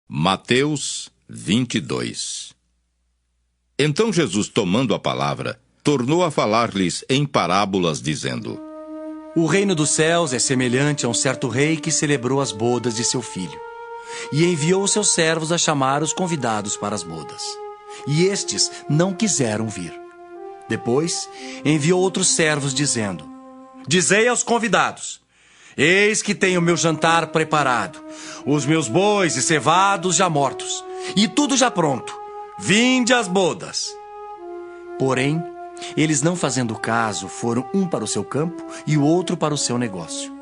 Mateus 22. Então Jesus, tomando a palavra, tornou a falar-lhes em parábolas, dizendo: O reino dos céus é semelhante a um certo rei que celebrou as bodas de seu filho, e enviou seus servos a chamar os convidados para as bodas. E estes não quiseram vir. Depois, enviou outros servos, dizendo: Dizei aos convidados: Eis que tenho meu jantar preparado, os meus bois e cevados já mortos, e tudo já pronto. Vinde às bodas. Porém, eles, não fazendo caso, foram um para o seu campo e o outro para o seu negócio.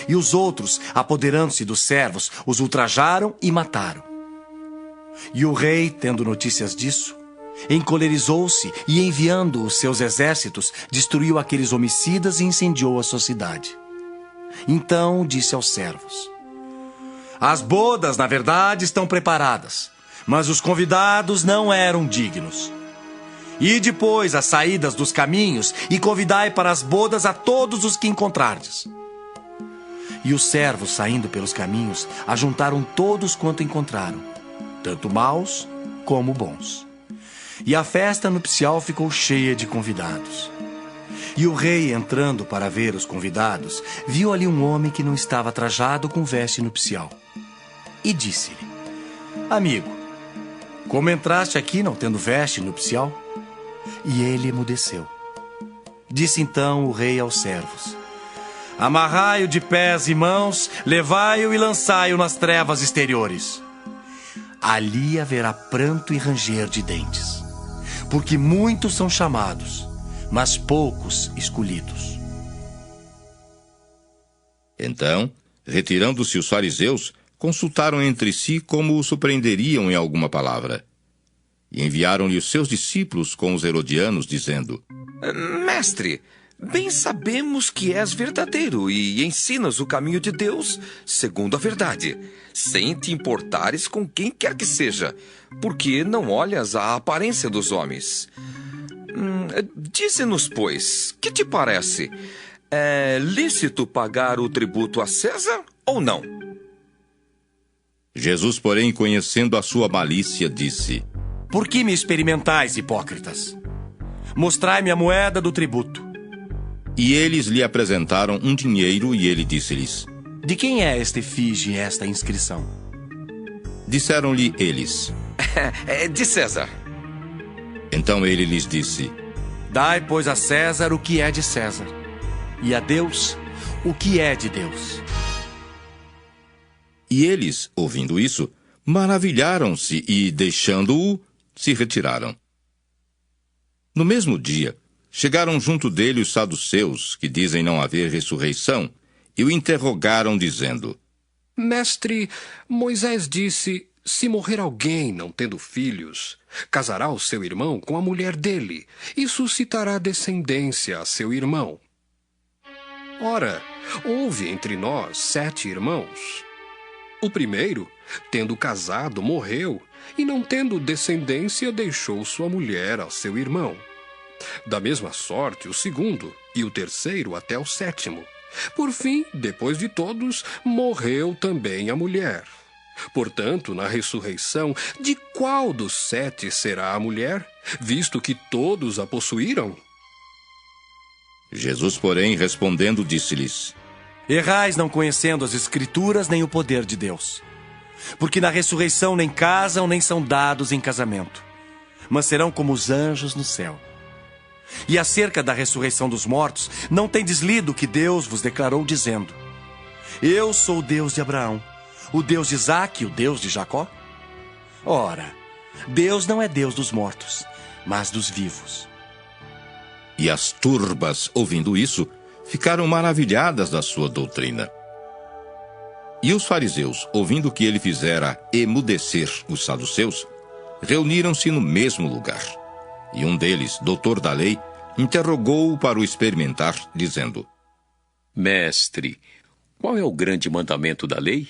E os outros, apoderando-se dos servos, os ultrajaram e mataram. E o rei, tendo notícias disso, encolerizou-se e, enviando os seus exércitos, destruiu aqueles homicidas e incendiou a sua cidade. Então disse aos servos: As bodas, na verdade, estão preparadas, mas os convidados não eram dignos. E depois as saídas dos caminhos e convidai para as bodas a todos os que encontrardes. E os servos, saindo pelos caminhos, ajuntaram todos quanto encontraram, tanto maus como bons. E a festa nupcial ficou cheia de convidados. E o rei, entrando para ver os convidados, viu ali um homem que não estava trajado com veste nupcial. E disse-lhe: Amigo, como entraste aqui não tendo veste nupcial? E ele emudeceu. Disse então o rei aos servos: Amarrai-o de pés e mãos, levai-o e lançai-o nas trevas exteriores. Ali haverá pranto e ranger de dentes, porque muitos são chamados, mas poucos escolhidos. Então, retirando-se os fariseus, consultaram entre si como o surpreenderiam em alguma palavra. E enviaram-lhe os seus discípulos com os herodianos, dizendo: Mestre, bem sabemos que és verdadeiro e ensinas o caminho de Deus segundo a verdade, sem te importares com quem quer que seja, porque não olhas a aparência dos homens. Dize-nos, pois, que te parece? É lícito pagar o tributo a César ou não? Jesus, porém, conhecendo a sua malícia, disse: Por que me experimentais, hipócritas? Mostrai-me a moeda do tributo. E eles lhe apresentaram um dinheiro, e ele disse-lhes: De quem é esta efígie e esta inscrição? Disseram-lhe eles: É de César. Então ele lhes disse: Dai, pois, a César o que é de César, e a Deus o que é de Deus. E eles, ouvindo isso, maravilharam-se e, deixando-o, se retiraram. No mesmo dia, chegaram junto dele os saduceus, que dizem não haver ressurreição, e o interrogaram, dizendo: Mestre, Moisés disse: se morrer alguém não tendo filhos, casará o seu irmão com a mulher dele, e suscitará descendência a seu irmão. Ora, houve entre nós 7 irmãos. O primeiro, tendo casado, morreu, e não tendo descendência, deixou sua mulher a seu irmão. Da mesma sorte, o segundo, e o terceiro até o 7º. Por fim, depois de todos, morreu também a mulher. Portanto, na ressurreição, de qual dos 7 será a mulher, visto que todos a possuíram? Jesus, porém, respondendo, disse-lhes: Errais não conhecendo as Escrituras nem o poder de Deus. Porque na ressurreição nem casam nem são dados em casamento, mas serão como os anjos no céu. E acerca da ressurreição dos mortos, não tendes lido o que Deus vos declarou, dizendo: Eu sou o Deus de Abraão, o Deus de Isaque e o Deus de Jacó? Ora, Deus não é Deus dos mortos, mas dos vivos. E as turbas, ouvindo isso, ficaram maravilhadas da sua doutrina. E os fariseus, ouvindo que ele fizera emudecer os saduceus, reuniram-se no mesmo lugar. E um deles, doutor da lei, interrogou-o para o experimentar, dizendo: Mestre, qual é o grande mandamento da lei?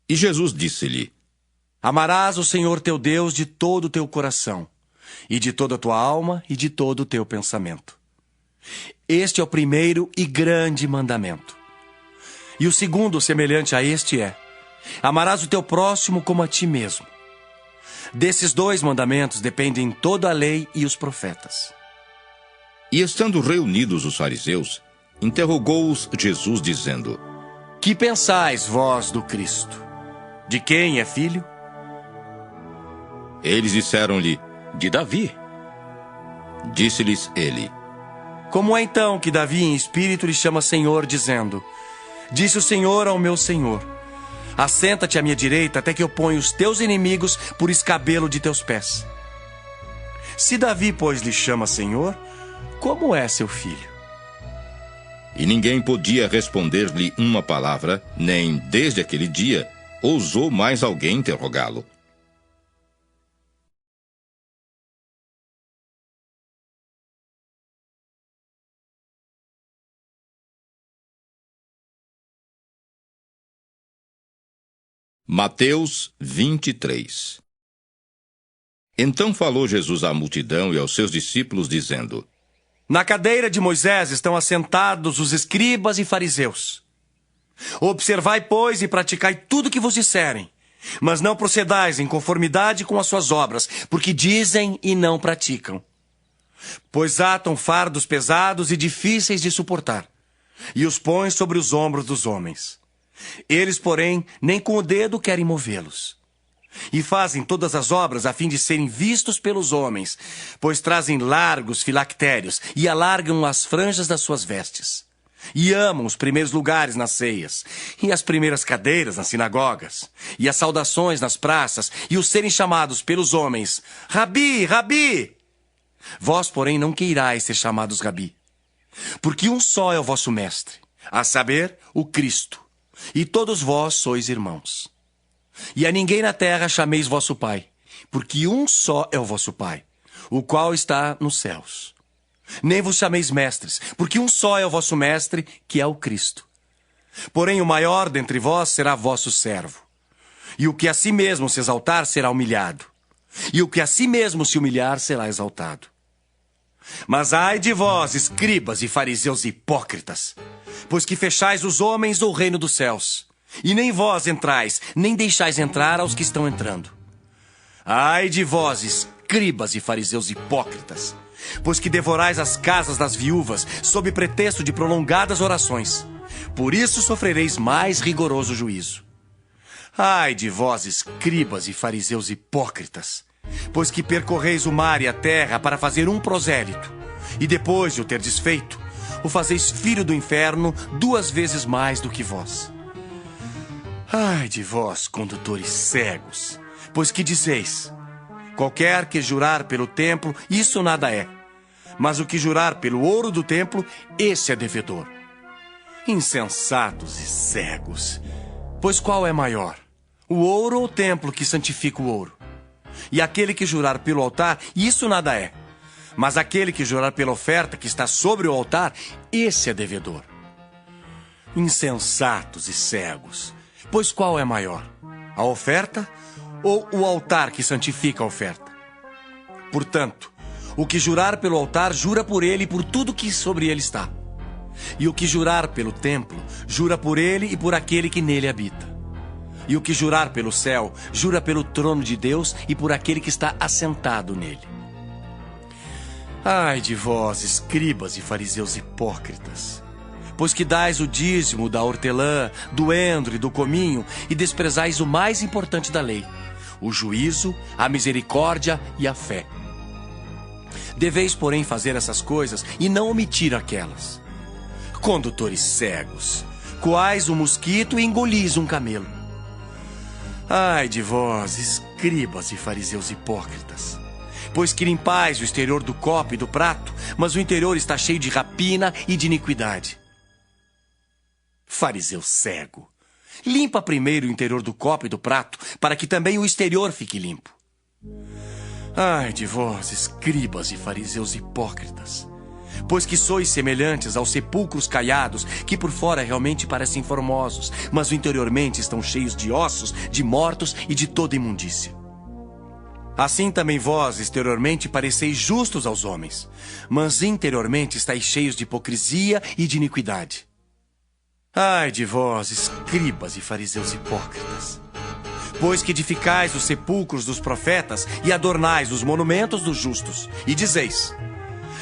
E Jesus disse-lhe: Amarás o Senhor teu Deus de todo o teu coração, e de toda a tua alma, e de todo o teu pensamento. Este é o primeiro e grande mandamento. E o segundo, semelhante a este, é: Amarás o teu próximo como a ti mesmo. Desses 2 mandamentos dependem toda a lei e os profetas. E estando reunidos os fariseus, interrogou-os Jesus, dizendo: Que pensais vós do Cristo? De quem é filho? Eles disseram-lhe: De Davi. Disse-lhes ele: Como é então que Davi em espírito lhe chama Senhor, dizendo: Disse o Senhor ao meu Senhor: Assenta-te à minha direita até que eu ponha os teus inimigos por escabelo de teus pés. Se Davi, pois, lhe chama Senhor, como é seu filho? E ninguém podia responder-lhe uma palavra, nem, desde aquele dia, ousou mais alguém interrogá-lo. Mateus 23. Então falou Jesus à multidão e aos seus discípulos, dizendo: Na cadeira de Moisés estão assentados os escribas e fariseus. Observai, pois, e praticai tudo o que vos disserem, mas não procedais em conformidade com as suas obras, porque dizem e não praticam. Pois atam fardos pesados e difíceis de suportar, e os põem sobre os ombros dos homens. Eles, porém, nem com o dedo querem movê-los. E fazem todas as obras a fim de serem vistos pelos homens, pois trazem largos filactérios e alargam as franjas das suas vestes. E amam os primeiros lugares nas ceias, e as primeiras cadeiras nas sinagogas, e as saudações nas praças, e os serem chamados pelos homens: Rabi, Rabi! Vós, porém, não queirais ser chamados Rabi, porque um só é o vosso mestre, a saber, o Cristo. E todos vós sois irmãos. E a ninguém na terra chameis vosso Pai, porque um só é o vosso Pai, o qual está nos céus. Nem vos chameis mestres, porque um só é o vosso mestre, que é o Cristo. Porém o maior dentre vós será vosso servo. E o que a si mesmo se exaltar será humilhado, e o que a si mesmo se humilhar será exaltado. Mas ai de vós, escribas e fariseus hipócritas, pois que fechais os homens o reino dos céus, e nem vós entrais, nem deixais entrar aos que estão entrando. Ai de vós, escribas e fariseus hipócritas, pois que devorais as casas das viúvas, sob pretexto de prolongadas orações. Por isso sofrereis mais rigoroso juízo. Ai de vós, escribas e fariseus hipócritas, pois que percorreis o mar e a terra para fazer um prosélito, e depois de o terdes feito, o fazeis filho do inferno 2 vezes mais do que vós. Ai de vós, condutores cegos, pois que dizeis: qualquer que jurar pelo templo, isso nada é, mas o que jurar pelo ouro do templo, esse é devedor. Insensatos e cegos, pois qual é maior, o ouro ou o templo que santifica o ouro? E aquele que jurar pelo altar, isso nada é, mas aquele que jurar pela oferta que está sobre o altar, esse é devedor. Insensatos e cegos, pois qual é maior, a oferta ou o altar que santifica a oferta? Portanto, o que jurar pelo altar, jura por ele e por tudo que sobre ele está. E o que jurar pelo templo, jura por ele e por aquele que nele habita. E o que jurar pelo céu, jura pelo trono de Deus e por aquele que está assentado nele. Ai de vós, escribas e fariseus hipócritas, pois que dais o dízimo da hortelã, do endro e do cominho, e desprezais o mais importante da lei, o juízo, a misericórdia e a fé. Deveis, porém, fazer essas coisas e não omitir aquelas. Condutores cegos, coais um mosquito e engolis um camelo. Ai de vós, escribas e fariseus hipócritas, pois que limpais o exterior do copo e do prato, mas o interior está cheio de rapina e de iniquidade. Fariseu cego, limpa primeiro o interior do copo e do prato, para que também o exterior fique limpo. Ai de vós, escribas e fariseus hipócritas, pois que sois semelhantes aos sepulcros caiados, que por fora realmente parecem formosos, mas interiormente estão cheios de ossos, de mortos e de toda imundícia. Assim também vós, exteriormente, pareceis justos aos homens, mas interiormente estáis cheios de hipocrisia e de iniquidade. Ai de vós, escribas e fariseus hipócritas! Pois que edificais os sepulcros dos profetas e adornais os monumentos dos justos, e dizeis: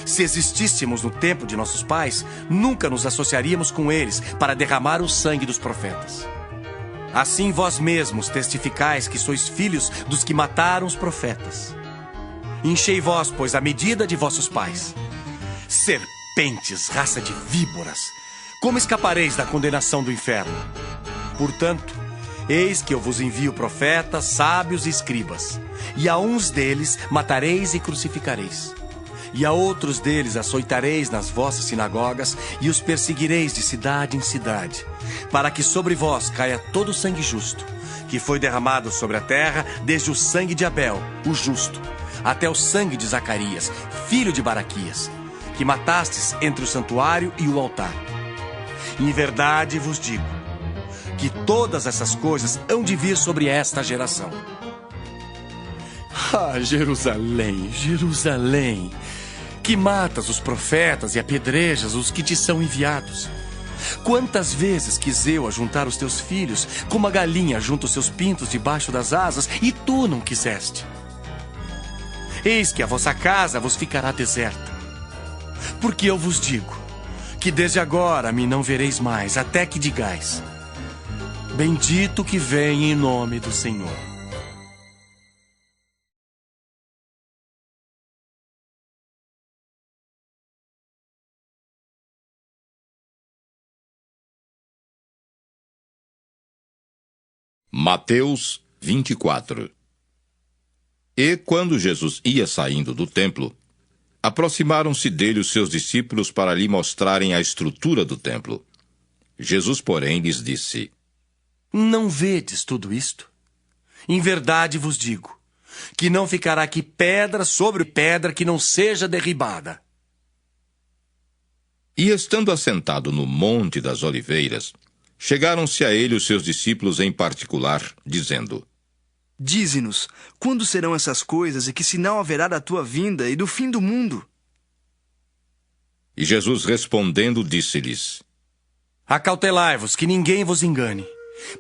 se existíssemos no tempo de nossos pais, nunca nos associaríamos com eles para derramar o sangue dos profetas. Assim vós mesmos testificais que sois filhos dos que mataram os profetas. Enchei vós, pois, a medida de vossos pais. Serpentes, raça de víboras, como escapareis da condenação do inferno? Portanto, eis que eu vos envio profetas, sábios e escribas, e a uns deles matareis e crucificareis, e a outros deles açoitareis nas vossas sinagogas e os perseguireis de cidade em cidade, para que sobre vós caia todo o sangue justo, que foi derramado sobre a terra, desde o sangue de Abel, o justo, até o sangue de Zacarias, filho de Baraquias, que matastes entre o santuário e o altar. Em verdade vos digo que todas essas coisas hão de vir sobre esta geração. Ah, Jerusalém, Jerusalém, que matas os profetas e apedrejas os que te são enviados. Quantas vezes quis eu ajuntar os teus filhos, como a galinha junta os seus pintos debaixo das asas, e tu não quiseste. Eis que a vossa casa vos ficará deserta. Porque eu vos digo que desde agora me não vereis mais, até que digais: bendito que vem em nome do Senhor. Mateus 24. E quando Jesus ia saindo do templo, aproximaram-se dele os seus discípulos para lhe mostrarem a estrutura do templo. Jesus, porém, lhes disse: Não vedes tudo isto? Em verdade vos digo, que não ficará aqui pedra sobre pedra que não seja derribada. E estando assentado no Monte das Oliveiras, chegaram-se a ele os seus discípulos em particular, dizendo: Dize-nos, quando serão essas coisas e que sinal haverá da tua vinda e do fim do mundo? E Jesus respondendo disse-lhes: Acautelai-vos, que ninguém vos engane,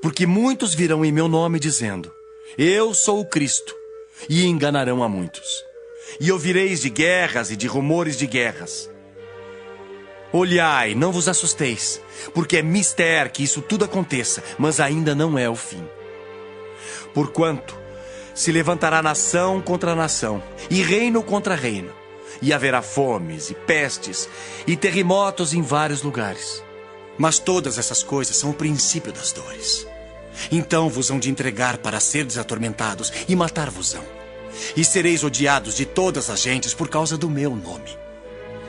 porque muitos virão em meu nome dizendo: Eu sou o Cristo, e enganarão a muitos. E ouvireis de guerras e de rumores de guerras. Olhai, não vos assusteis, porque é mister que isso tudo aconteça, mas ainda não é o fim. Porquanto se levantará nação contra nação, e reino contra reino, e haverá fomes e pestes, e terremotos em vários lugares. Mas todas essas coisas são o princípio das dores. Então vos hão de entregar para serdes atormentados, e matar-vos-ão. E sereis odiados de todas as gentes por causa do meu nome.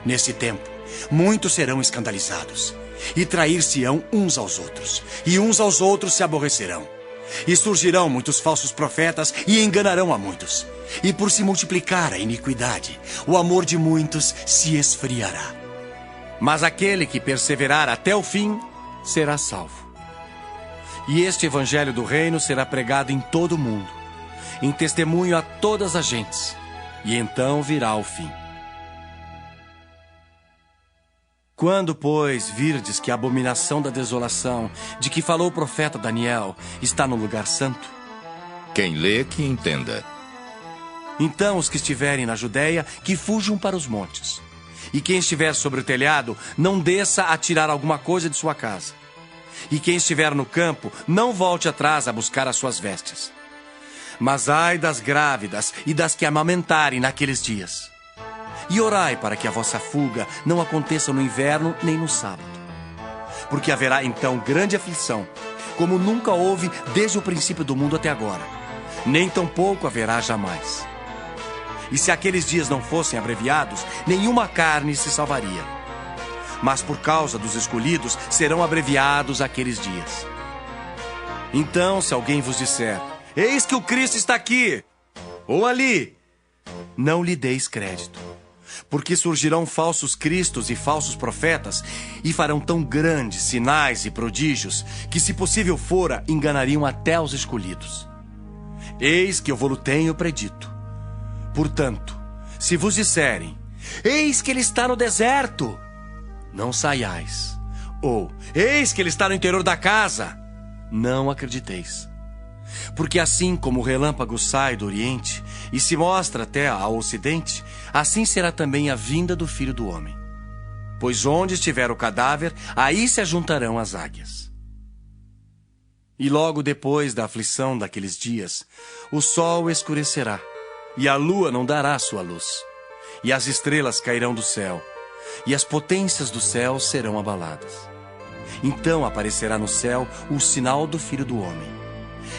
Nesse tempo, muitos serão escandalizados, e trair-se-ão uns aos outros, e uns aos outros se aborrecerão. E surgirão muitos falsos profetas e enganarão a muitos. E por se multiplicar a iniquidade, o amor de muitos se esfriará. Mas aquele que perseverar até o fim será salvo. E este evangelho do reino será pregado em todo o mundo, em testemunho a todas as gentes, e então virá o fim. Quando, pois, virdes que a abominação da desolação, de que falou o profeta Daniel, está no lugar santo, quem lê, que entenda. então os que estiverem na Judéia, que fujam para os montes. E quem estiver sobre o telhado, não desça a tirar alguma coisa de sua casa. E quem estiver no campo, não volte atrás a buscar as suas vestes. Mas ai das grávidas e das que amamentarem naqueles dias. E orai para que a vossa fuga não aconteça no inverno nem no sábado. Porque haverá então grande aflição, como nunca houve desde o princípio do mundo até agora, nem tampouco haverá jamais. E se aqueles dias não fossem abreviados, nenhuma carne se salvaria. Mas por causa dos escolhidos serão abreviados aqueles dias. Então, se alguém vos disser: Eis que o Cristo está aqui, ou ali, não lhe deis crédito. Porque surgirão falsos cristos e falsos profetas, e farão tão grandes sinais e prodígios, que, se possível fora, enganariam até os escolhidos. Eis que eu vou-lo tenho predito. Portanto, se vos disserem: Eis que ele está no deserto, não saiais. Ou, eis que ele está no interior da casa. Não acrediteis. Porque assim como o relâmpago sai do oriente e se mostra até ao ocidente, assim será também a vinda do Filho do Homem. Pois onde estiver o cadáver, aí se ajuntarão as águias. E logo depois da aflição daqueles dias, o sol escurecerá, e a lua não dará sua luz, e as estrelas cairão do céu, e as potências do céu serão abaladas. Então aparecerá no céu o sinal do Filho do Homem.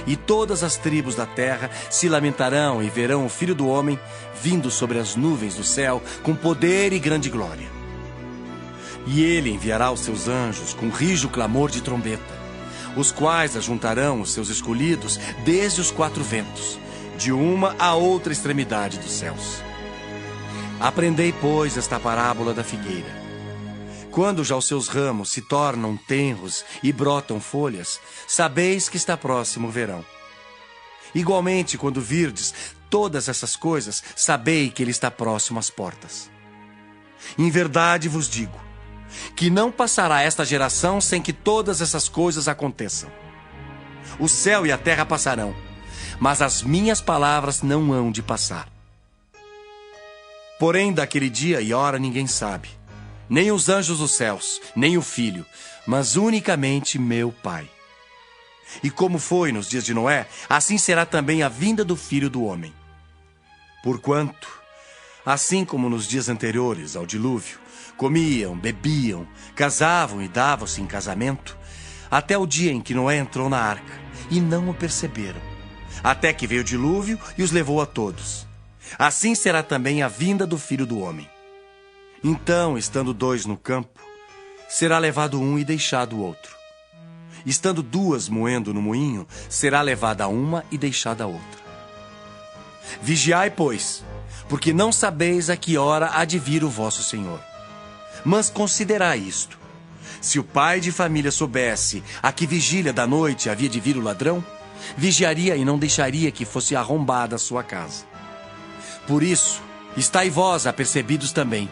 E todas as tribos da terra se lamentarão e verão o Filho do Homem vindo sobre as nuvens do céu com poder e grande glória. E ele enviará os seus anjos com rijo clamor de trombeta, os quais ajuntarão os seus escolhidos desde os 4 ventos, de uma a outra extremidade dos céus. Aprendei, pois, esta parábola da figueira. Quando já os seus ramos se tornam tenros e brotam folhas, sabeis que está próximo o verão. Igualmente, quando virdes todas essas coisas, sabei que ele está próximo às portas. Em verdade vos digo, que não passará esta geração sem que todas essas coisas aconteçam. O céu e a terra passarão, mas as minhas palavras não hão de passar. Porém, daquele dia e hora ninguém sabe, nem os anjos dos céus, nem o Filho, mas unicamente meu Pai. E como foi nos dias de Noé, assim será também a vinda do Filho do Homem. Porquanto, assim como nos dias anteriores ao dilúvio, comiam, bebiam, casavam e davam-se em casamento, até o dia em que Noé entrou na arca, e não o perceberam, até que veio o dilúvio e os levou a todos. Assim será também a vinda do Filho do Homem. Então, estando 2 no campo, será levado um e deixado o outro. Estando 2 moendo no moinho, será levada uma e deixada a outra. Vigiai, pois, porque não sabeis a que hora há de vir o vosso Senhor. Mas considerai isto: se o pai de família soubesse a que vigília da noite havia de vir o ladrão, vigiaria e não deixaria que fosse arrombada a sua casa. Por isso, estai vós apercebidos também,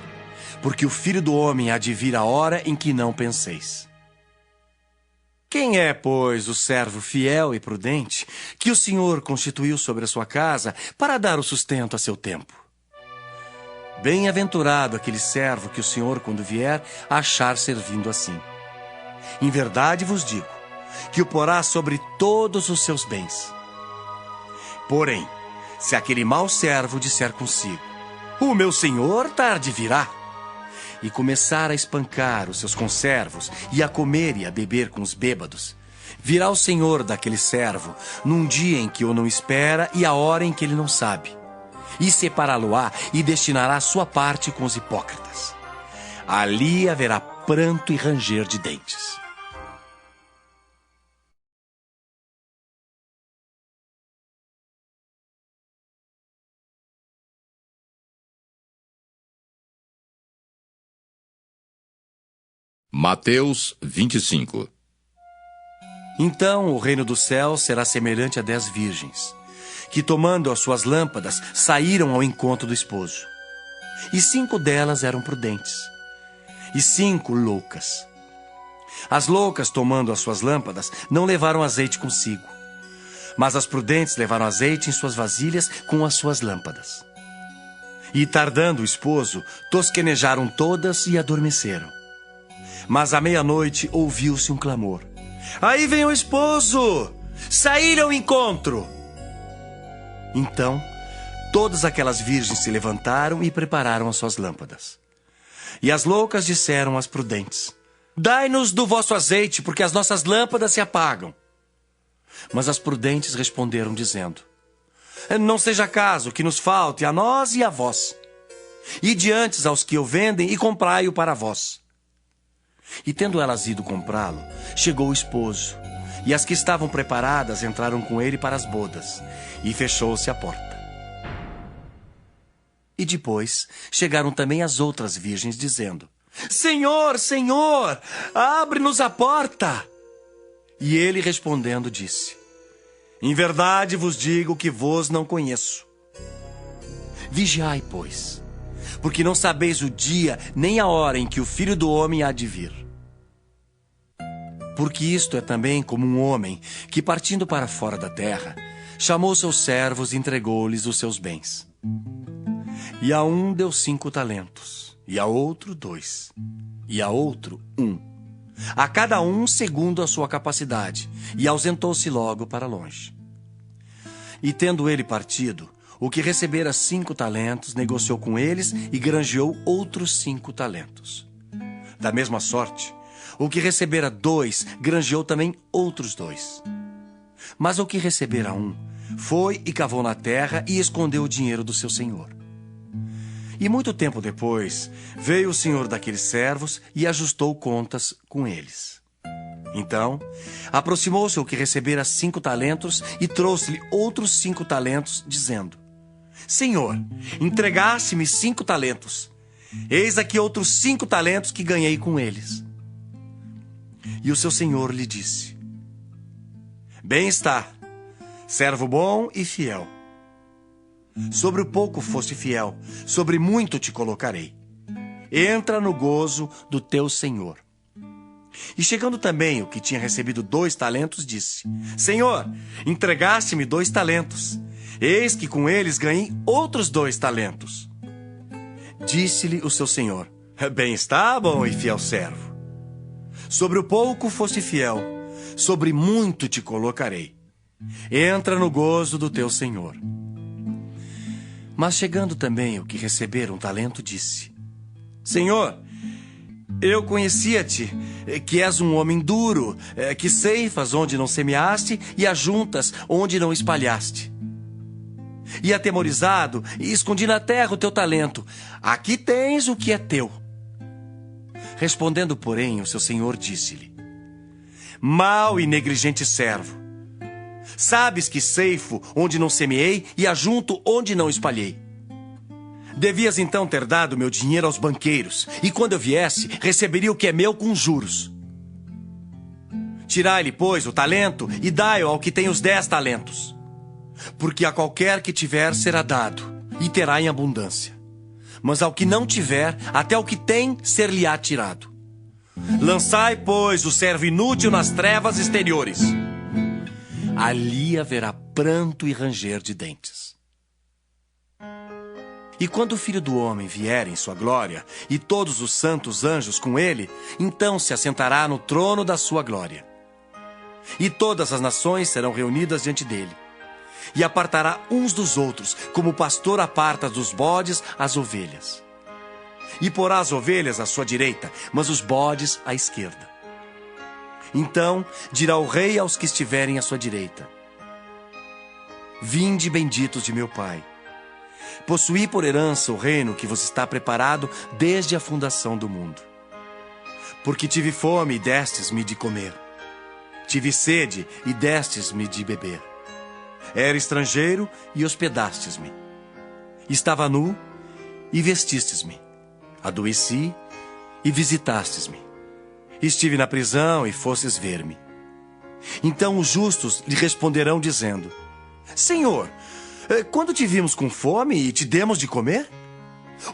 porque o Filho do Homem há de vir a hora em que não penseis. Quem é, pois, o servo fiel e prudente que o Senhor constituiu sobre a sua casa para dar o sustento a seu tempo? Bem-aventurado aquele servo que o Senhor, quando vier, achar servindo assim. Em verdade vos digo, que o porá sobre todos os seus bens. Porém, se aquele mau servo disser consigo: o meu senhor tarde virá, e começar a espancar os seus conservos, e a comer e a beber com os bêbados, virá o senhor daquele servo, num dia em que o não espera e a hora em que ele não sabe, e separá-lo-á e destinará a sua parte com os hipócritas. Ali haverá pranto e ranger de dentes. Mateus 25. Então o reino dos céus será semelhante a 10 virgens, que tomando as suas lâmpadas, saíram ao encontro do esposo. E 5 delas eram prudentes, e 5 loucas. As loucas, tomando as suas lâmpadas, não levaram azeite consigo, mas as prudentes levaram azeite em suas vasilhas com as suas lâmpadas. E tardando o esposo, tosquenejaram todas e adormeceram. Mas à meia-noite ouviu-se um clamor: aí vem o esposo! Saíram ao encontro! Então, todas aquelas virgens se levantaram e prepararam as suas lâmpadas. E as loucas disseram às prudentes: dai-nos do vosso azeite, porque as nossas lâmpadas se apagam. Mas as prudentes responderam, dizendo: não seja caso que nos falte a nós e a vós. Ide antes aos que o vendem e comprai-o para vós. E tendo elas ido comprá-lo, chegou o esposo, e as que estavam preparadas entraram com ele para as bodas, e fechou-se a porta. E depois chegaram também as outras virgens, dizendo: Senhor, Senhor, abre-nos a porta. E ele respondendo disse: em verdade vos digo que vos não conheço. Vigiai, pois, porque não sabeis o dia nem a hora em que o Filho do Homem há de vir. Porque isto é também como um homem que, partindo para fora da terra, chamou seus servos e entregou-lhes os seus bens. E a um deu 5 talentos, e a outro 2, e a outro 1. A cada um segundo a sua capacidade, e ausentou-se logo para longe. E tendo ele partido, o que recebera 5 talentos negociou com eles e granjeou outros 5 talentos. Da mesma sorte, o que recebera 2 granjeou também outros 2. Mas o que recebera 1 foi e cavou na terra e escondeu o dinheiro do seu senhor. E muito tempo depois, veio o senhor daqueles servos e ajustou contas com eles. Então, aproximou-se o que recebera 5 talentos e trouxe-lhe outros 5 talentos, dizendo: Senhor, entregaste-me 5 talentos. Eis aqui outros 5 talentos que ganhei com eles. E o seu senhor lhe disse: Bem está, servo bom e fiel. Sobre o pouco foste fiel, sobre muito te colocarei. Entra no gozo do teu senhor. E chegando também o que tinha recebido 2 talentos, disse: Senhor, entregaste-me 2 talentos. Eis que com eles ganhei outros 2 talentos. Disse-lhe o seu senhor: Bem está, bom e fiel servo. Sobre o pouco foste fiel, sobre muito te colocarei. Entra no gozo do teu senhor. Mas chegando também o que recebera 1 talento, disse: Senhor, eu conhecia-te, que és um homem duro, que ceifas onde não semeaste e ajuntas onde não espalhaste. E atemorizado, escondi na terra o teu talento. Aqui tens o que é teu. Respondendo, porém, o seu senhor disse-lhe: Mau e negligente servo, sabes que ceifo onde não semeei e ajunto onde não espalhei. Devias então ter dado meu dinheiro aos banqueiros, e quando eu viesse, receberia o que é meu com juros. Tirai-lhe, pois, o talento e dai-o ao que tem os 10 talentos. Porque a qualquer que tiver será dado, e terá em abundância. Mas ao que não tiver, até o que tem ser-lhe-á tirado. Lançai, pois, o servo inútil nas trevas exteriores. Ali haverá pranto e ranger de dentes. E quando o Filho do Homem vier em sua glória, e todos os santos anjos com ele, então se assentará no trono da sua glória. E todas as nações serão reunidas diante dele. E apartará uns dos outros, como o pastor aparta dos bodes as ovelhas. E porá as ovelhas à sua direita, mas os bodes à esquerda. Então dirá o rei aos que estiverem à sua direita: Vinde, benditos de meu Pai. Possuí por herança o reino que vos está preparado desde a fundação do mundo. Porque tive fome e destes-me de comer. Tive sede e destes-me de beber. Era estrangeiro e hospedastes-me. Estava nu e vestistes-me. Adoeci e visitastes-me. Estive na prisão e fostes ver-me. Então os justos lhe responderão dizendo: Senhor, quando te vimos com fome e te demos de comer?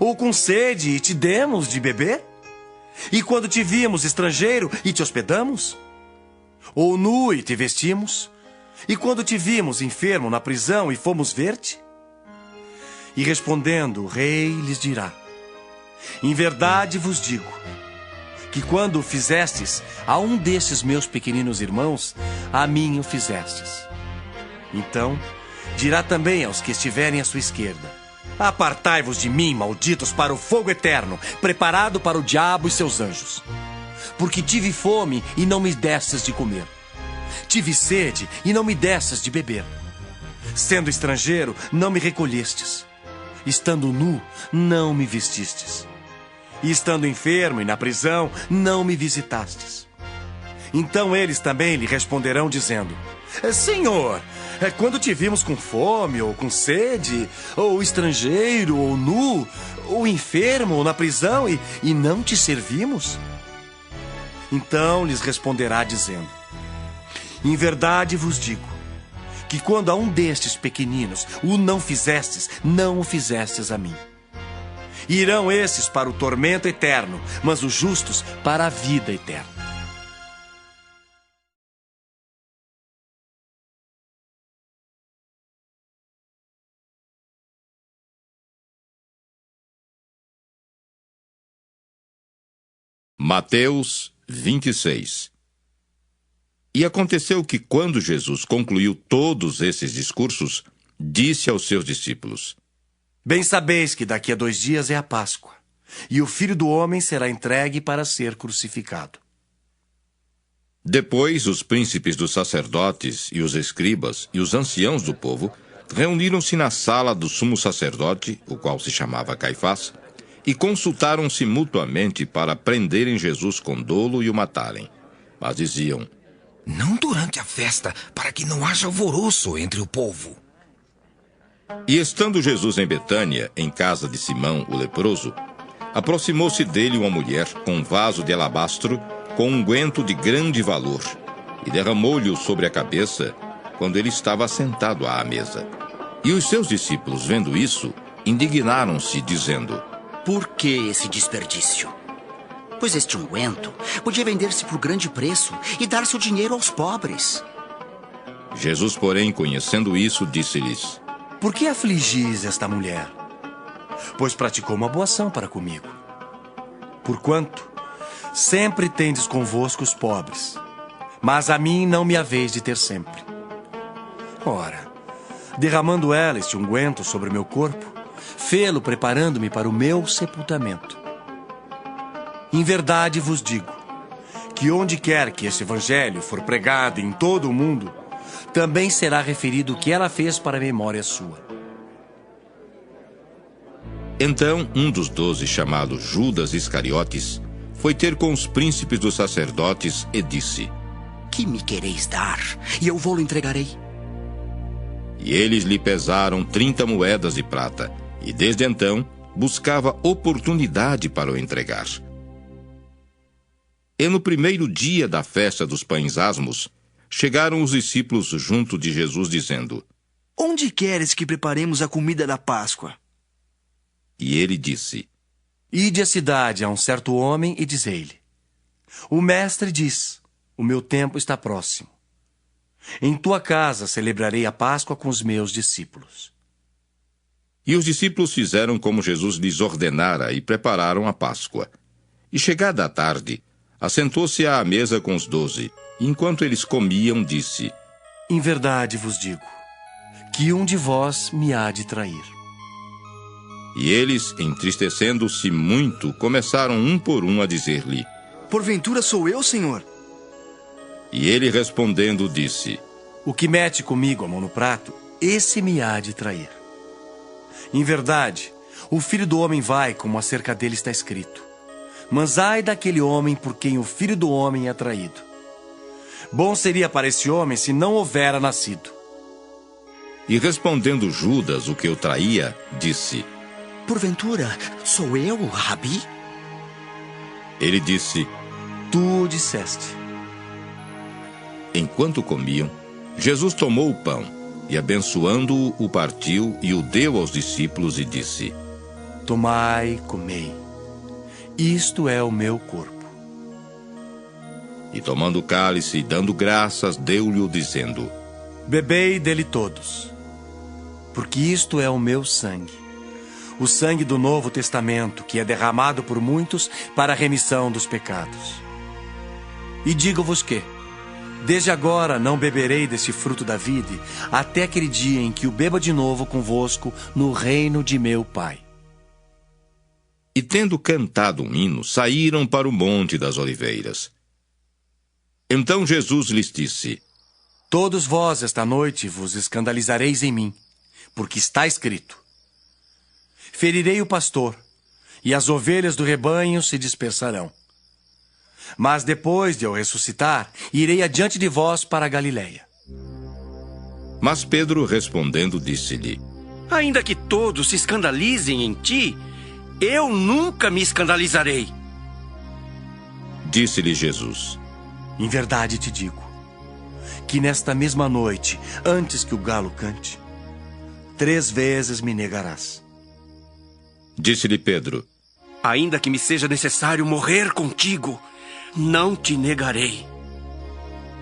Ou com sede e te demos de beber? E quando te vimos estrangeiro e te hospedamos? Ou nu e te vestimos? E quando te vimos enfermo na prisão e fomos ver-te? E respondendo, o rei lhes dirá: Em verdade vos digo, que quando o fizestes a um destes meus pequeninos irmãos, a mim o fizestes. Então dirá também aos que estiverem à sua esquerda: Apartai-vos de mim, malditos, para o fogo eterno, preparado para o diabo e seus anjos. Porque tive fome e não me destes de comer. Tive sede e não me destes de beber. Sendo estrangeiro, não me recolhestes. Estando nu, não me vestistes. E estando enfermo e na prisão, não me visitastes. Então eles também lhe responderão dizendo: Senhor, quando te vimos com fome, ou com sede, ou estrangeiro, ou nu, ou enfermo, ou na prisão, e não te servimos? Então lhes responderá dizendo: Em verdade vos digo, que quando a um destes pequeninos o não fizestes, não o fizestes a mim. Irão esses para o tormento eterno, mas os justos para a vida eterna. Mateus 26. E aconteceu que, quando Jesus concluiu todos esses discursos, disse aos seus discípulos: Bem sabeis que daqui a 2 dias é a Páscoa, e o Filho do Homem será entregue para ser crucificado. Depois, os príncipes dos sacerdotes e os escribas e os anciãos do povo reuniram-se na sala do sumo sacerdote, o qual se chamava Caifás, e consultaram-se mutuamente para prenderem Jesus com dolo e o matarem. Mas diziam: Não durante a festa, para que não haja alvoroço entre o povo. E estando Jesus em Betânia, em casa de Simão, o leproso, aproximou-se dele uma mulher com um vaso de alabastro com unguento de grande valor, e derramou-lhe-o sobre a cabeça quando ele estava sentado à mesa. E os seus discípulos, vendo isso, indignaram-se, dizendo: Por que esse desperdício? Pois este unguento podia vender-se por grande preço e dar-se o dinheiro aos pobres. Jesus, porém, conhecendo isso, disse-lhes: Por que afligis esta mulher? Pois praticou uma boa ação para comigo. Porquanto sempre tendes convosco os pobres, mas a mim não me haveis de ter sempre. Ora, derramando ela este unguento sobre o meu corpo, fê-lo preparando-me para o meu sepultamento. Em verdade vos digo, que onde quer que este evangelho for pregado em todo o mundo, também será referido o que ela fez para a memória sua. Então um dos 12, chamado Judas Iscariotes, foi ter com os príncipes dos sacerdotes e disse: Que me quereis dar, e eu vou-lo entregarei. E eles lhe pesaram 30 moedas de prata, e desde então buscava oportunidade para o entregar. E no primeiro dia da festa dos pães asmos, chegaram os discípulos junto de Jesus, dizendo: Onde queres que preparemos a comida da Páscoa? E ele disse: Ide à cidade a um certo homem e dizei-lhe: O mestre diz, o meu tempo está próximo. Em tua casa celebrarei a Páscoa com os meus discípulos. E os discípulos fizeram como Jesus lhes ordenara e prepararam a Páscoa. E chegada a tarde, assentou-se à mesa com os 12, e enquanto eles comiam, disse: Em verdade vos digo, que um de vós me há de trair. E eles, entristecendo-se muito, começaram um por um a dizer-lhe: Porventura sou eu, Senhor? E ele respondendo disse: O que mete comigo a mão no prato, esse me há de trair. Em verdade, o Filho do Homem vai como acerca dele está escrito. Mas ai daquele homem por quem o Filho do Homem é traído. Bom seria para esse homem se não houvera nascido. E respondendo Judas, o que o traía, disse: Porventura, sou eu, Rabi? Ele disse: Tu disseste. Enquanto comiam, Jesus tomou o pão e, abençoando-o, o partiu e o deu aos discípulos e disse: Tomai, comei. Isto é o meu corpo. E tomando o cálice e dando graças, deu-lhe-o, dizendo: Bebei dele todos, porque isto é o meu sangue, o sangue do Novo Testamento, que é derramado por muitos para a remissão dos pecados. E digo-vos que, desde agora não beberei deste fruto da vide, até aquele dia em que o beba de novo convosco no reino de meu Pai. E tendo cantado um hino, saíram para o Monte das Oliveiras. Então Jesus lhes disse: Todos vós esta noite vos escandalizareis em mim, porque está escrito: Ferirei o pastor, e as ovelhas do rebanho se dispersarão. Mas depois de eu ressuscitar, irei adiante de vós para a Galiléia. Mas Pedro, respondendo, disse-lhe: Ainda que todos se escandalizem em ti, eu nunca me escandalizarei. Disse-lhe Jesus: Em verdade te digo, que nesta mesma noite, antes que o galo cante, 3 vezes me negarás. Disse-lhe Pedro: Ainda que me seja necessário morrer contigo, não te negarei.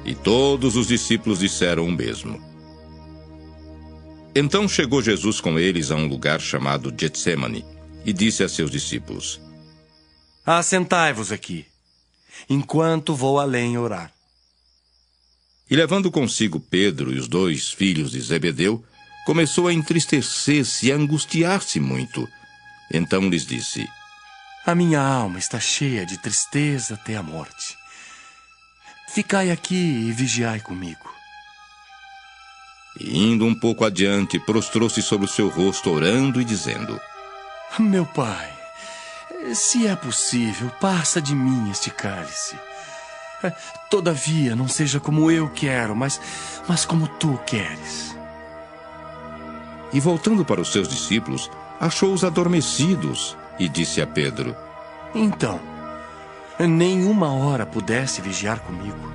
E todos os discípulos disseram o mesmo. Então chegou Jesus com eles a um lugar chamado Getsêmani, e disse a seus discípulos: Assentai-vos aqui, enquanto vou além orar. E levando consigo Pedro e os 2 filhos de Zebedeu, começou a entristecer-se e a angustiar-se muito. Então lhes disse: A minha alma está cheia de tristeza até a morte. Ficai aqui e vigiai comigo. E indo um pouco adiante, prostrou-se sobre o seu rosto, orando e dizendo: Meu pai, se é possível, passa de mim este cálice. Todavia, não seja como eu quero, mas como tu queres. E voltando para os seus discípulos, achou-os adormecidos e disse a Pedro: Então, nem uma hora pudesse vigiar comigo.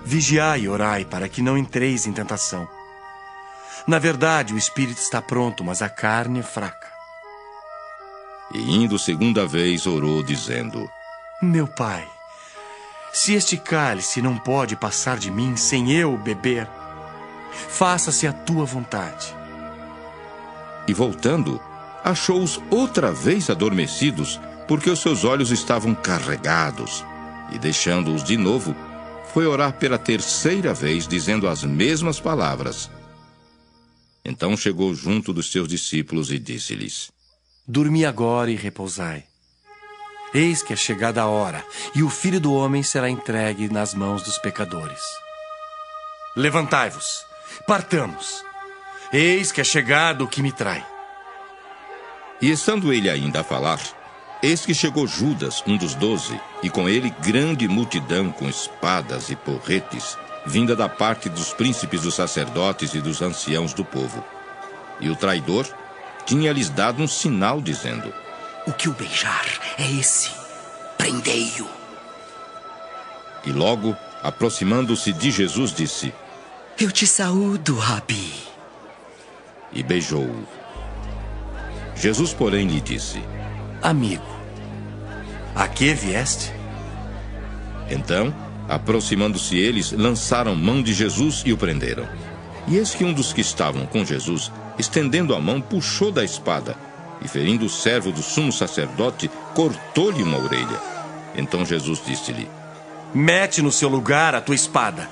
Vigiai e orai para que não entreis em tentação. Na verdade, o espírito está pronto, mas a carne é fraca. E indo segunda vez, orou, dizendo: Meu pai, se este cálice não pode passar de mim sem eu beber, faça-se a tua vontade. E voltando, achou-os outra vez adormecidos, porque os seus olhos estavam carregados. E deixando-os de novo, foi orar pela terceira vez, dizendo as mesmas palavras. Então chegou junto dos seus discípulos e disse-lhes: Dormi agora e repousai. Eis que é chegada a hora, e o Filho do Homem será entregue nas mãos dos pecadores. Levantai-vos, partamos. Eis que é chegado o que me trai. E estando ele ainda a falar, eis que chegou Judas, um dos 12, e com ele grande multidão com espadas e porretes, vinda da parte dos príncipes dos sacerdotes e dos anciãos do povo. E o traidor tinha-lhes dado um sinal, dizendo: O que o beijar é esse. Prendei-o. E logo, aproximando-se de Jesus, disse: Eu te saúdo, Rabi. E beijou-o. Jesus, porém, lhe disse: Amigo, a que vieste? Então, aproximando-se eles, lançaram mão de Jesus e o prenderam. E eis que um dos que estavam com Jesus, estendendo a mão, puxou da espada, e ferindo o servo do sumo sacerdote, cortou-lhe uma orelha. Então Jesus disse-lhe: Mete no seu lugar a tua espada,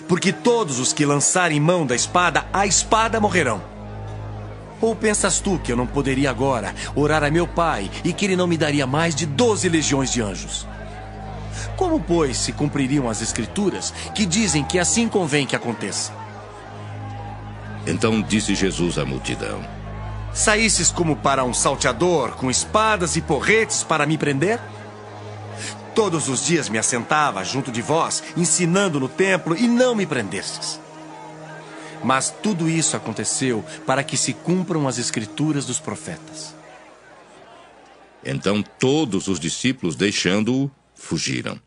porque todos os que lançarem mão da espada, a espada morrerão. Ou pensas tu que eu não poderia agora orar a meu Pai e que ele não me daria mais de 12 legiões de anjos? Como, pois, se cumpririam as Escrituras que dizem que assim convém que aconteça? Então disse Jesus à multidão: Saísses como para um salteador, com espadas e porretes para me prender? Todos os dias me assentava junto de vós, ensinando no templo, e não me prendestes. Mas tudo isso aconteceu para que se cumpram as Escrituras dos profetas. Então todos os discípulos, deixando-o, fugiram.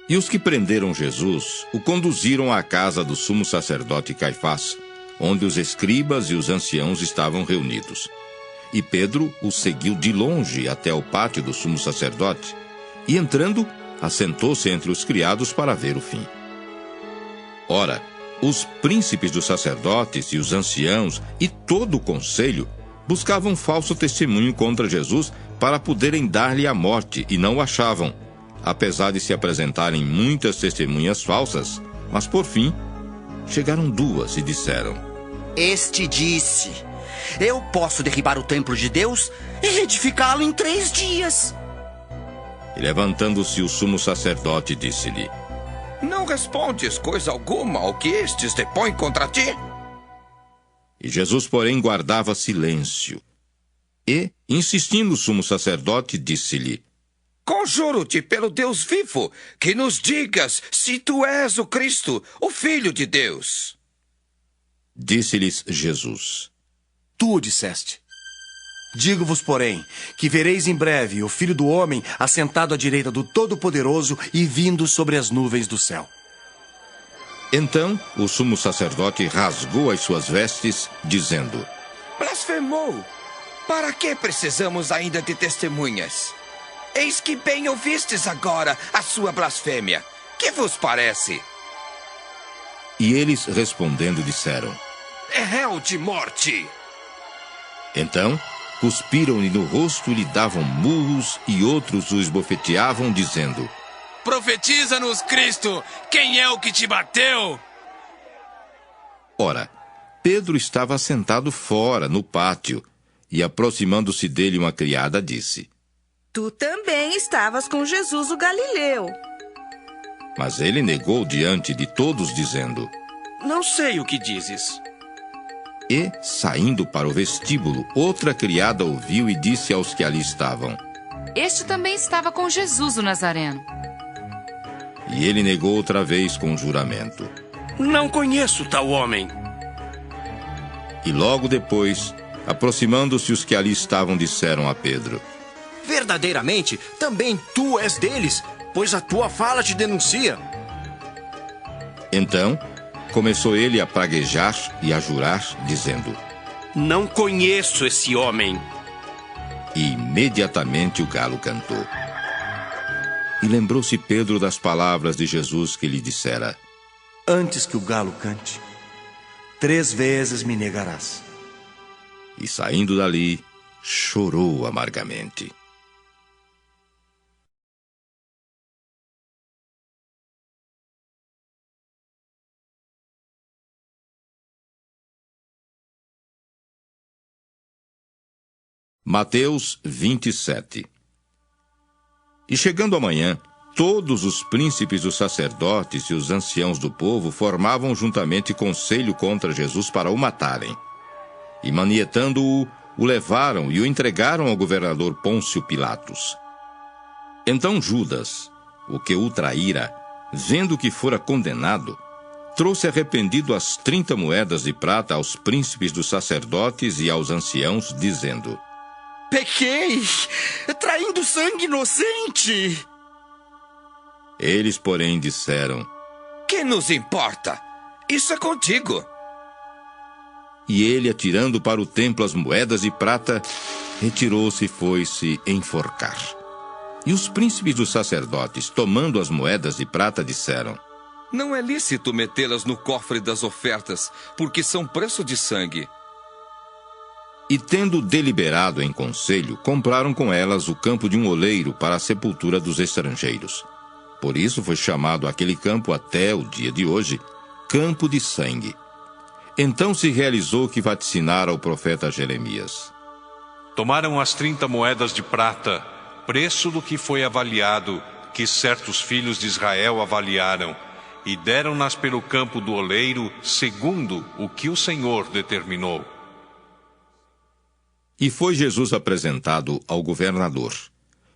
E os que prenderam Jesus o conduziram à casa do sumo sacerdote Caifás, onde os escribas e os anciãos estavam reunidos. E Pedro o seguiu de longe até o pátio do sumo sacerdote, e entrando, assentou-se entre os criados para ver o fim. Ora, os príncipes dos sacerdotes e os anciãos e todo o conselho buscavam falso testemunho contra Jesus para poderem dar-lhe a morte, e não o achavam, apesar de se apresentarem muitas testemunhas falsas. Mas por fim, chegaram 2 e disseram: Este disse: Eu posso derribar o templo de Deus e edificá-lo em 3 dias. E levantando-se o sumo sacerdote, disse-lhe: Não respondes coisa alguma ao que estes depõem contra ti? E Jesus, porém, guardava silêncio. E, insistindo o sumo sacerdote, disse-lhe: Conjuro-te pelo Deus vivo, que nos digas se tu és o Cristo, o Filho de Deus. Disse-lhes Jesus: Tu o disseste. Digo-vos, porém, que vereis em breve o Filho do Homem assentado à direita do Todo-Poderoso e vindo sobre as nuvens do céu. Então o sumo sacerdote rasgou as suas vestes, dizendo: Blasfemou! Para que precisamos ainda de testemunhas? Eis que bem ouvistes agora a sua blasfêmia. Que vos parece? E eles, respondendo, disseram: É réu de morte. Então cuspiram-lhe no rosto e lhe davam murros, e outros o esbofeteavam, dizendo: Profetiza-nos, Cristo! Quem é o que te bateu? Ora, Pedro estava sentado fora, no pátio, e aproximando-se dele uma criada disse: Tu também estavas com Jesus o Galileu. Mas ele negou diante de todos, dizendo: Não sei o que dizes. E, saindo para o vestíbulo, outra criada ouviu e disse aos que ali estavam: Este também estava com Jesus o Nazareno. E ele negou outra vez com juramento. Não conheço tal homem. E logo depois, aproximando-se os que ali estavam, disseram a Pedro: Verdadeiramente, também tu és deles, pois a tua fala te denuncia. Então, começou ele a praguejar e a jurar, dizendo: Não conheço esse homem. E imediatamente o galo cantou. E lembrou-se Pedro das palavras de Jesus que lhe dissera: Antes que o galo cante, 3 vezes me negarás. E saindo dali, chorou amargamente. Mateus 27. E chegando amanhã, todos os príncipes dos sacerdotes e os anciãos do povo formavam juntamente conselho contra Jesus para o matarem. E manietando-o, o levaram e o entregaram ao governador Pôncio Pilatos. Então Judas, o que o traíra, vendo que fora condenado, trouxe arrependido as 30 moedas de prata aos príncipes dos sacerdotes e aos anciãos, dizendo: Pequei, traindo sangue inocente. Eles, porém, disseram: Que nos importa? Isso é contigo. E ele, atirando para o templo as moedas de prata, retirou-se e foi-se enforcar. E os príncipes dos sacerdotes, tomando as moedas de prata, disseram: Não é lícito metê-las no cofre das ofertas, porque são preço de sangue. E tendo deliberado em conselho, compraram com elas o campo de um oleiro para a sepultura dos estrangeiros. Por isso foi chamado aquele campo até o dia de hoje Campo de Sangue. Então se realizou o que vaticinara o profeta Jeremias. Tomaram as 30 moedas de prata, preço do que foi avaliado, que certos filhos de Israel avaliaram, e deram-nas pelo campo do oleiro, segundo o que o Senhor determinou. E foi Jesus apresentado ao governador.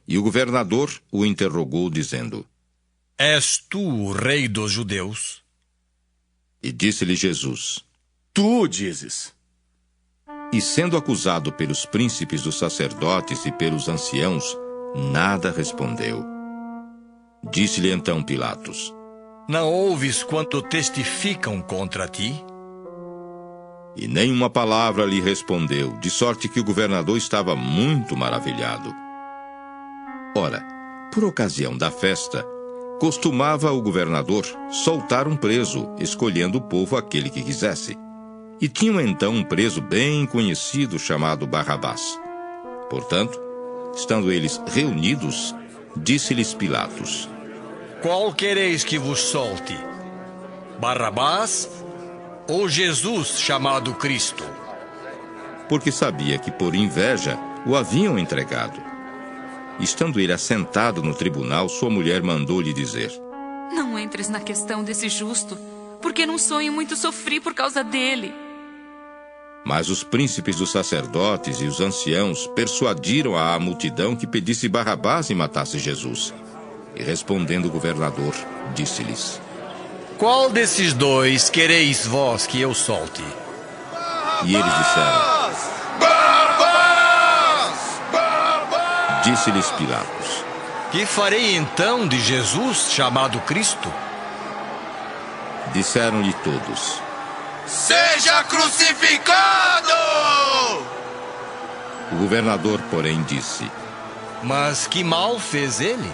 E o governador o interrogou, dizendo: És tu o rei dos judeus? E disse-lhe Jesus: Tu dizes. E sendo acusado pelos príncipes dos sacerdotes e pelos anciãos, nada respondeu. Disse-lhe então Pilatos: Não ouves quanto testificam contra ti? E nenhuma palavra lhe respondeu, de sorte que o governador estava muito maravilhado. Ora, por ocasião da festa, costumava o governador soltar um preso, escolhendo o povo aquele que quisesse. E tinham então um preso bem conhecido chamado Barrabás. Portanto, estando eles reunidos, disse-lhes Pilatos: Qual quereis que vos solte? Barrabás ou Jesus chamado Cristo? Porque sabia que por inveja o haviam entregado. Estando ele assentado no tribunal, sua mulher mandou-lhe dizer: Não entres na questão desse justo, porque num sonho muito sofri por causa dele. Mas os príncipes dos sacerdotes e os anciãos persuadiram a multidão que pedisse Barrabás e matasse Jesus. E respondendo o governador, disse-lhes: Qual desses dois quereis vós que eu solte? E eles disseram: Disse-lhes Pilatos: Que farei então de Jesus chamado Cristo? Disseram-lhe todos: Seja crucificado! O governador, porém, disse: Mas que mal fez ele?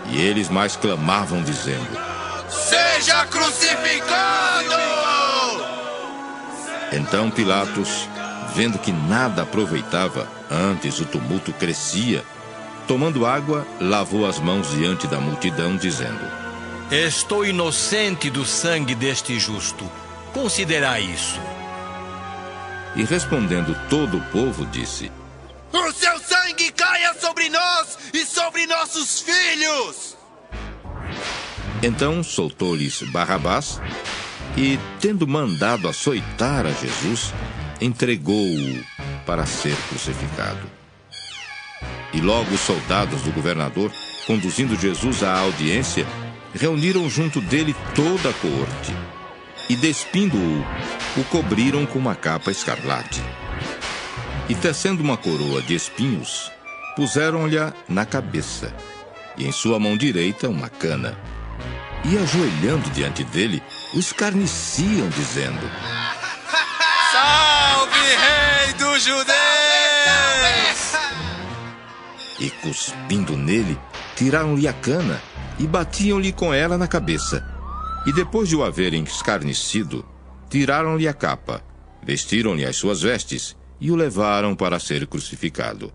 E eles mais clamavam, dizendo: Seja crucificado! Então Pilatos, vendo que nada aproveitava, antes o tumulto crescia, tomando água, lavou as mãos diante da multidão, dizendo: Estou inocente do sangue deste justo. Considerai isso. E respondendo todo o povo, disse: O seu sangue caia sobre nós e sobre nossos filhos! Então soltou-lhes Barrabás e, tendo mandado açoitar a Jesus, entregou-o para ser crucificado. E logo os soldados do governador, conduzindo Jesus à audiência, reuniram junto dele toda a coorte e, despindo-o, o cobriram com uma capa escarlate. E, tecendo uma coroa de espinhos, puseram-lhe na cabeça e em sua mão direita uma cana. E, ajoelhando diante dele, o escarneciam, dizendo: Salve, Rei dos Judeus! E, cuspindo nele, tiraram-lhe a cana e batiam-lhe com ela na cabeça. E, depois de o haverem escarnecido, tiraram-lhe a capa, vestiram-lhe as suas vestes e o levaram para ser crucificado.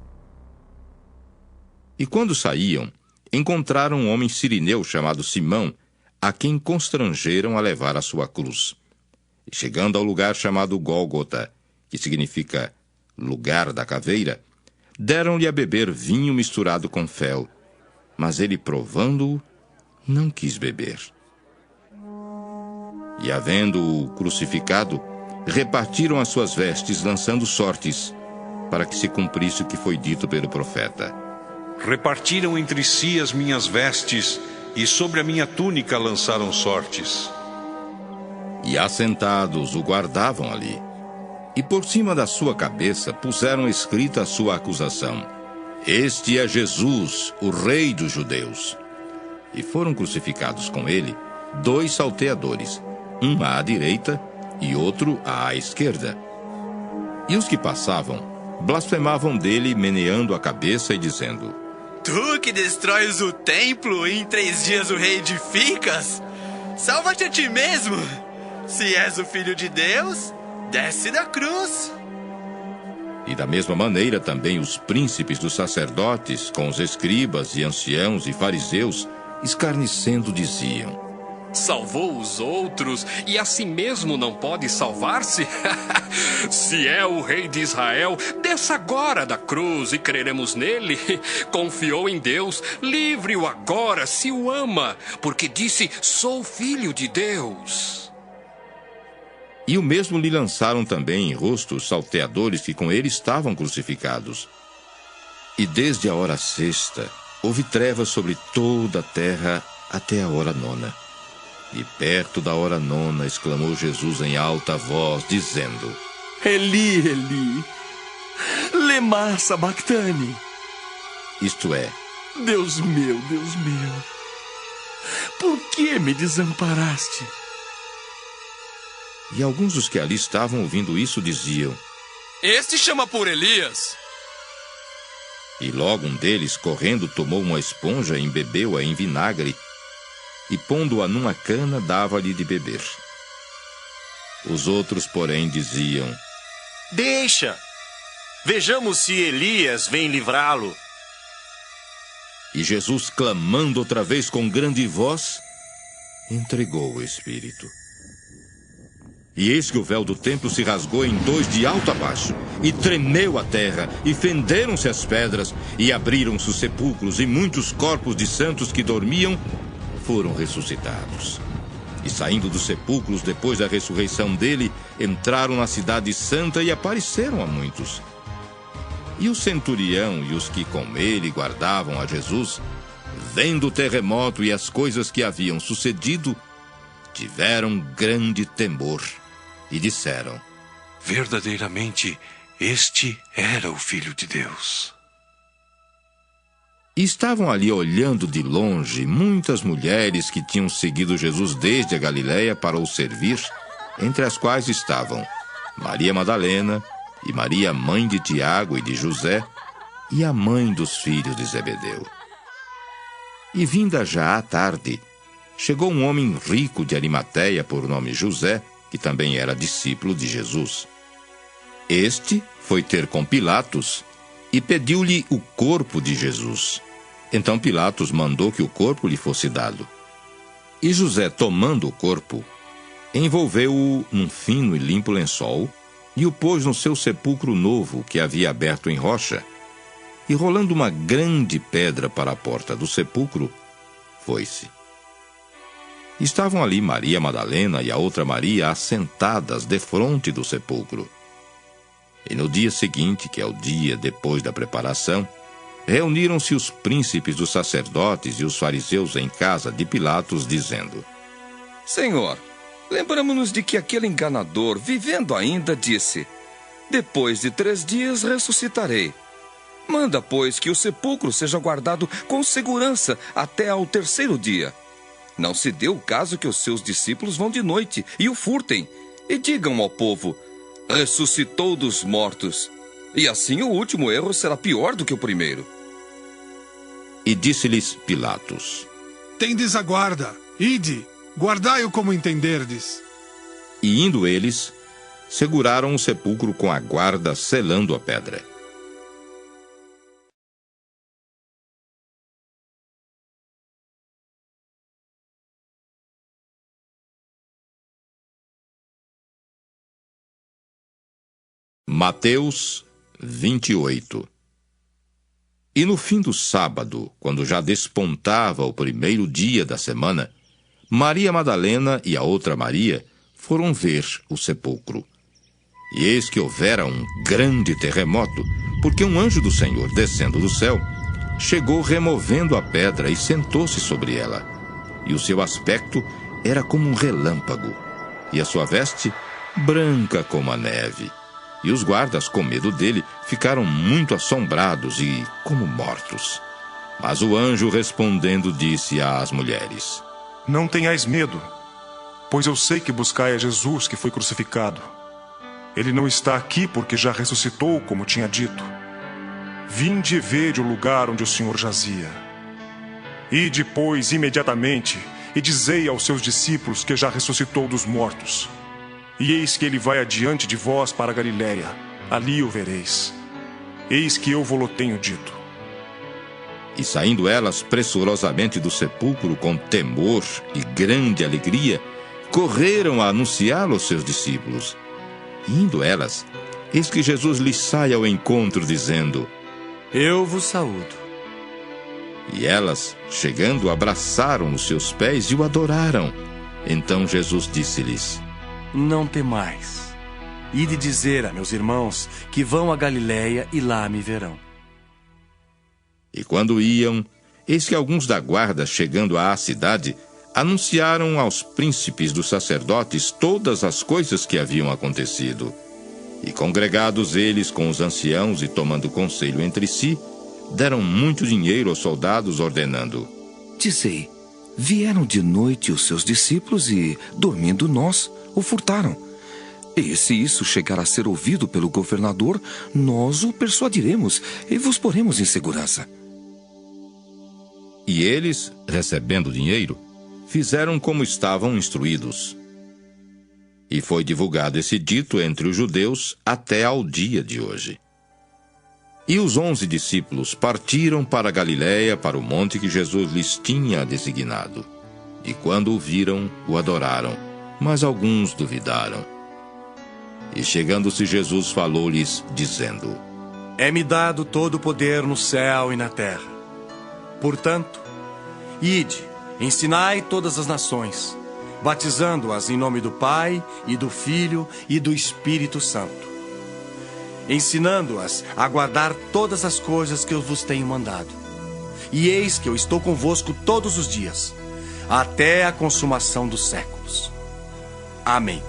E quando saíam, encontraram um homem cirineu chamado Simão, a quem constrangeram a levar a sua cruz. E chegando ao lugar chamado Gólgota, que significa lugar da caveira, deram-lhe a beber vinho misturado com fel, mas ele, provando-o, não quis beber. E, havendo-o crucificado, repartiram as suas vestes, lançando sortes, para que se cumprisse o que foi dito pelo profeta: Repartiram entre si as minhas vestes, e sobre a minha túnica lançaram sortes. E, assentados, o guardavam ali. E por cima da sua cabeça puseram escrita a sua acusação: Este é Jesus, o Rei dos Judeus. E foram crucificados com ele 2 salteadores, um à direita e outro à esquerda. E os que passavam blasfemavam dele, meneando a cabeça e dizendo: Tu que destróis o templo e em 3 dias o reedificas, salva-te a ti mesmo. Se és o Filho de Deus, desce da cruz. E da mesma maneira também os príncipes dos sacerdotes, com os escribas e anciãos e fariseus, escarnecendo, diziam: Salvou os outros e a si mesmo não pode salvar-se? Se é o Rei de Israel, desça agora da cruz e creremos nele. Confiou em Deus, livre-o agora se o ama, porque disse: Sou filho de Deus. E o mesmo lhe lançaram também em rosto os salteadores que com ele estavam crucificados. E desde a hora 6ª houve trevas sobre toda a terra até a hora 9ª. E perto da hora 9ª exclamou Jesus em alta voz, dizendo: Eli, Eli, lema sabachthani. Isto é: Deus meu, por que me desamparaste? E alguns dos que ali estavam ouvindo isso diziam: Este chama por Elias. E logo um deles, correndo, tomou uma esponja e embebeu-a em vinagre, e pondo-a numa cana, dava-lhe de beber. Os outros, porém, diziam: Deixa! Vejamos se Elias vem livrá-lo. E Jesus, clamando outra vez com grande voz, entregou o Espírito. E eis que o véu do templo se rasgou em 2 de alto a baixo, e tremeu a terra, e fenderam-se as pedras, e abriram-se os sepulcros, e muitos corpos de santos que dormiam foram ressuscitados. E saindo dos sepulcros depois da ressurreição dele, entraram na cidade santa e apareceram a muitos. E o centurião e os que com ele guardavam a Jesus, vendo o terremoto e as coisas que haviam sucedido, tiveram grande temor e disseram: Verdadeiramente, este era o Filho de Deus. E estavam ali olhando de longe muitas mulheres que tinham seguido Jesus desde a Galiléia para o servir, entre as quais estavam Maria Madalena e Maria, mãe de Tiago e de José, e a mãe dos filhos de Zebedeu. E vinda já à tarde, chegou um homem rico de Arimateia por nome José, que também era discípulo de Jesus. Este foi ter com Pilatos e pediu-lhe o corpo de Jesus. Então Pilatos mandou que o corpo lhe fosse dado. E José, tomando o corpo, envolveu-o num fino e limpo lençol e o pôs no seu sepulcro novo que havia aberto em rocha. E rolando uma grande pedra para a porta do sepulcro, foi-se. Estavam ali Maria Madalena e a outra Maria assentadas defronte do sepulcro. E no dia seguinte, que é o dia depois da preparação, reuniram-se os príncipes dos sacerdotes e os fariseus em casa de Pilatos, dizendo: Senhor, lembramo-nos de que aquele enganador, vivendo ainda, disse: depois de 3 dias ressuscitarei. Manda, pois, que o sepulcro seja guardado com segurança até ao 3º dia. Não se dê o caso que os seus discípulos vão de noite e o furtem, e digam ao povo: ressuscitou dos mortos. E assim o último erro será pior do que o primeiro. E disse-lhes Pilatos: tendes a guarda, ide, guardai-o como entenderdes. E indo eles, seguraram o sepulcro com a guarda, selando a pedra. Mateus 28. E no fim do sábado, quando já despontava o 1º dia da semana, Maria Madalena e a outra Maria foram ver o sepulcro. E eis que houvera um grande terremoto, porque um anjo do Senhor, descendo do céu, chegou removendo a pedra e sentou-se sobre ela. E o seu aspecto era como um relâmpago, e a sua veste branca como a neve. E os guardas, com medo dele, ficaram muito assombrados e como mortos. Mas o anjo, respondendo, disse às mulheres: não tenhais medo, pois eu sei que buscai a Jesus que foi crucificado. Ele não está aqui porque já ressuscitou, como tinha dito. Vinde e vede o lugar onde o Senhor jazia. Ide, pois, imediatamente, e dizei aos seus discípulos que já ressuscitou dos mortos. E eis que ele vai adiante de vós para a Galiléia, ali o vereis. Eis que eu vou-lo tenho dito. E saindo elas pressurosamente do sepulcro com temor e grande alegria, correram a anunciá-lo aos seus discípulos. E indo elas, eis que Jesus lhes sai ao encontro, dizendo: eu vos saúdo. E elas, chegando, abraçaram os seus pés e o adoraram. Então Jesus disse-lhes: não temais. Ide dizer a meus irmãos que vão a Galiléia e lá me verão. E quando iam, eis que alguns da guarda, chegando à cidade, anunciaram aos príncipes dos sacerdotes todas as coisas que haviam acontecido. E congregados eles com os anciãos e tomando conselho entre si, deram muito dinheiro aos soldados, ordenando: dizei, vieram de noite os seus discípulos e, dormindo nós, o furtaram. E se isso chegar a ser ouvido pelo governador, nós o persuadiremos e vos poremos em segurança. E eles, recebendo dinheiro, fizeram como estavam instruídos. E foi divulgado esse dito entre os judeus até ao dia de hoje. E os 11 discípulos partiram para a Galiléia, para o monte que Jesus lhes tinha designado. E quando o viram, o adoraram, mas alguns duvidaram. E chegando-se Jesus, falou-lhes, dizendo: é-me dado todo o poder no céu e na terra. Portanto, ide, ensinai todas as nações, batizando-as em nome do Pai, e do Filho, e do Espírito Santo, ensinando-as a guardar todas as coisas que eu vos tenho mandado. E eis que eu estou convosco todos os dias, até a consumação dos séculos. Amém.